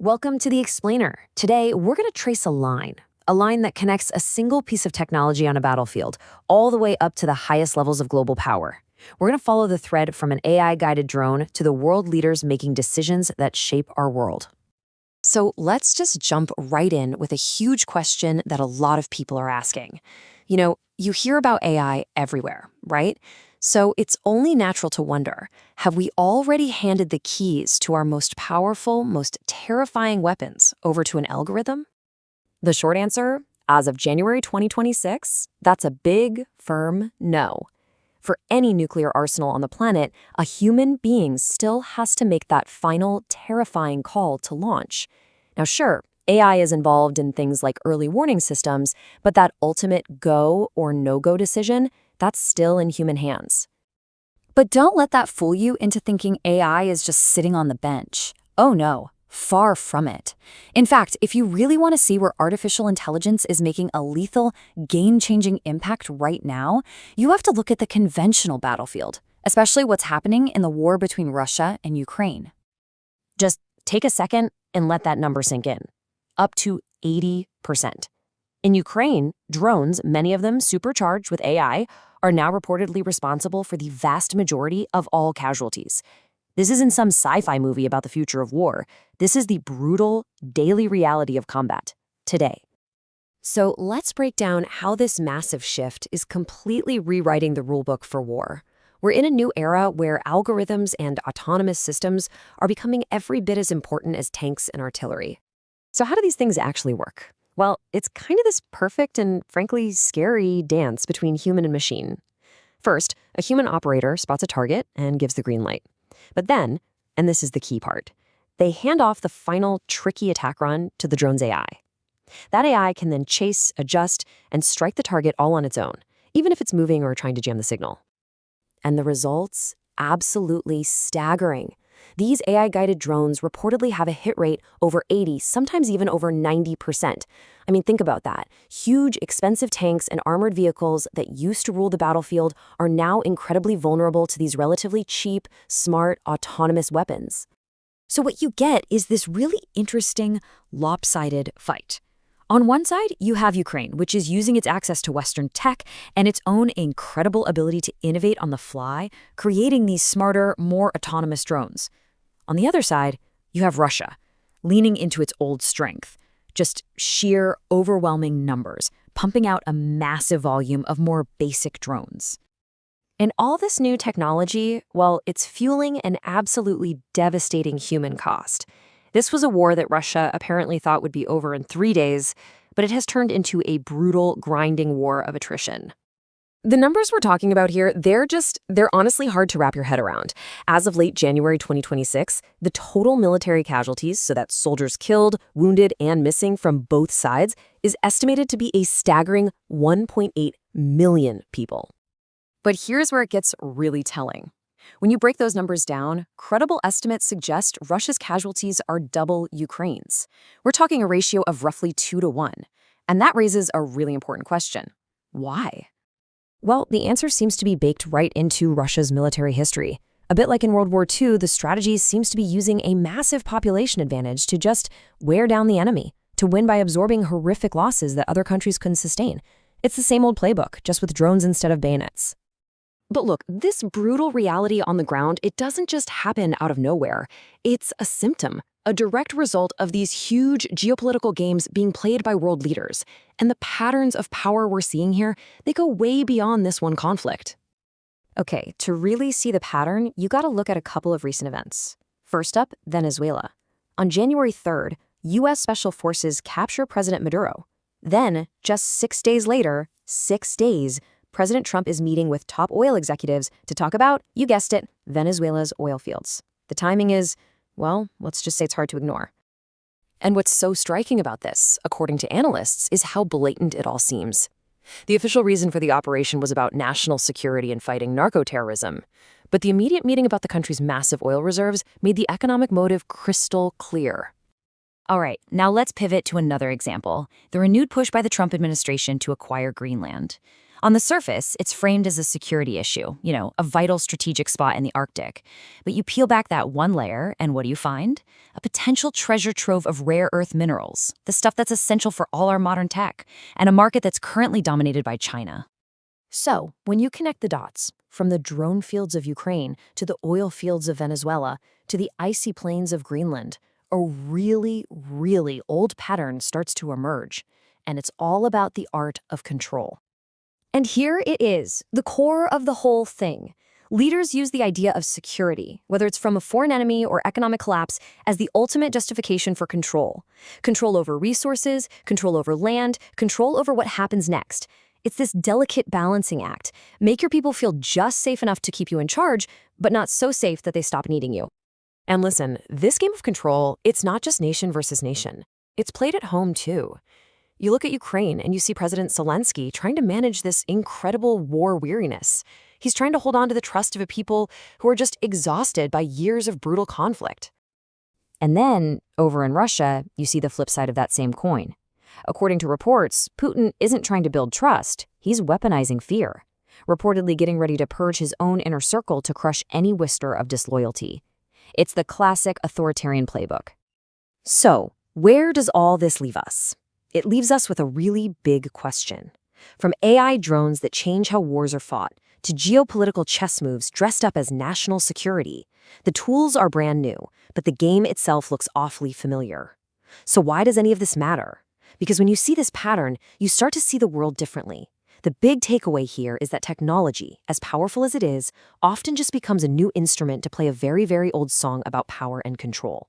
Welcome to The Explainer. Today, we're going to trace a line that connects a single piece of technology on a battlefield all the way up to the highest levels of global power. We're going to follow the thread from an AI-guided drone to the world leaders making decisions that shape our world. So let's just jump right in with a huge question that a lot of people are asking. You hear about AI everywhere, right? So it's only natural to wonder, have we already handed the keys to our most powerful, most terrifying weapons over to an algorithm? The short answer, as of January 2026, that's a big, firm no. For any nuclear arsenal on the planet, a human being still has to make that final, terrifying call to launch. Now, sure, AI is involved in things like early warning systems, but that ultimate go or no-go decision, that's still in human hands. But don't let that fool you into thinking AI is just sitting on the bench. Oh no, far from it. In fact, if you really want to see where artificial intelligence is making a lethal, game-changing impact right now, you have to look at the conventional battlefield, especially what's happening in the war between Russia and Ukraine. Just take a second and let that number sink in. Up to 80%. In Ukraine, drones, many of them supercharged with AI, are now reportedly responsible for the vast majority of all casualties. This isn't some sci-fi movie about the future of war. This is the brutal, daily reality of combat, today. So let's break down how this massive shift is completely rewriting the rulebook for war. We're in a new era where algorithms and autonomous systems are becoming every bit as important as tanks and artillery. So how do these things actually work? Well, it's kind of this perfect and, frankly, scary dance between human and machine. First, a human operator spots a target and gives the green light. But then, and this is the key part, they hand off the final tricky attack run to the drone's AI. That AI can then chase, adjust, and strike the target all on its own, even if it's moving or trying to jam the signal. And the results? Absolutely staggering. These AI-guided drones reportedly have a hit rate over 80, sometimes even over 90%. I mean, think about that. Huge, expensive tanks and armored vehicles that used to rule the battlefield are now incredibly vulnerable to these relatively cheap, smart, autonomous weapons. So what you get is this really interesting, lopsided fight. On one side, you have Ukraine, which is using its access to Western tech and its own incredible ability to innovate on the fly, creating these smarter, more autonomous drones. On the other side, you have Russia, leaning into its old strength, just sheer, overwhelming numbers, pumping out a massive volume of more basic drones. And all this new technology, well, it's fueling an absolutely devastating human cost. This was a war that Russia apparently thought would be over in 3 days, but it has turned into a brutal, grinding war of attrition. The numbers we're talking about here, they're honestly hard to wrap your head around. As of late January 2026, the total military casualties, so that's soldiers killed, wounded, and missing from both sides, is estimated to be a staggering 1.8 million people. But here's where it gets really telling. When you break those numbers down, credible estimates suggest Russia's casualties are double Ukraine's. We're talking a ratio of roughly 2 to 1. And that raises a really important question. Why? Well, the answer seems to be baked right into Russia's military history. A bit like in World War II, the strategy seems to be using a massive population advantage to just wear down the enemy, to win by absorbing horrific losses that other countries couldn't sustain. It's the same old playbook, just with drones instead of bayonets. But look, this brutal reality on the ground, it doesn't just happen out of nowhere. It's a symptom, a direct result of these huge geopolitical games being played by world leaders. And the patterns of power we're seeing here, they go way beyond this one conflict. Okay, to really see the pattern, you gotta look at a couple of recent events. First up, Venezuela. On January 3rd, U.S. Special Forces capture President Maduro. Then, just 6 days later, 6 days, President Trump is meeting with top oil executives to talk about, you guessed it, Venezuela's oil fields. The timing is, well, let's just say it's hard to ignore. And what's so striking about this, according to analysts, is how blatant it all seems. The official reason for the operation was about national security and fighting narco-terrorism. But the immediate meeting about the country's massive oil reserves made the economic motive crystal clear. All right, now let's pivot to another example, the renewed push by the Trump administration to acquire Greenland. On the surface, it's framed as a security issue, a vital strategic spot in the Arctic. But you peel back that one layer, and what do you find? A potential treasure trove of rare earth minerals, the stuff that's essential for all our modern tech, and a market that's currently dominated by China. So, when you connect the dots, from the drone fields of Ukraine to the oil fields of Venezuela to the icy plains of Greenland, a really, really old pattern starts to emerge, and it's all about the art of control. And here it is, the core of the whole thing. Leaders use the idea of security, whether it's from a foreign enemy or economic collapse, as the ultimate justification for control. Control over resources, control over land, control over what happens next. It's this delicate balancing act. Make your people feel just safe enough to keep you in charge, but not so safe that they stop needing you. And listen, this game of control, it's not just nation versus nation. It's played at home, too. You look at Ukraine and you see President Zelensky trying to manage this incredible war weariness. He's trying to hold on to the trust of a people who are just exhausted by years of brutal conflict. And then, over in Russia, you see the flip side of that same coin. According to reports, Putin isn't trying to build trust, he's weaponizing fear, reportedly getting ready to purge his own inner circle to crush any whisper of disloyalty. It's the classic authoritarian playbook. So, where does all this leave us? It leaves us with a really big question. From AI drones that change how wars are fought, to geopolitical chess moves dressed up as national security, the tools are brand new, but the game itself looks awfully familiar. So why does any of this matter? Because when you see this pattern, you start to see the world differently. The big takeaway here is that technology, as powerful as it is, often just becomes a new instrument to play a very, very old song about power and control.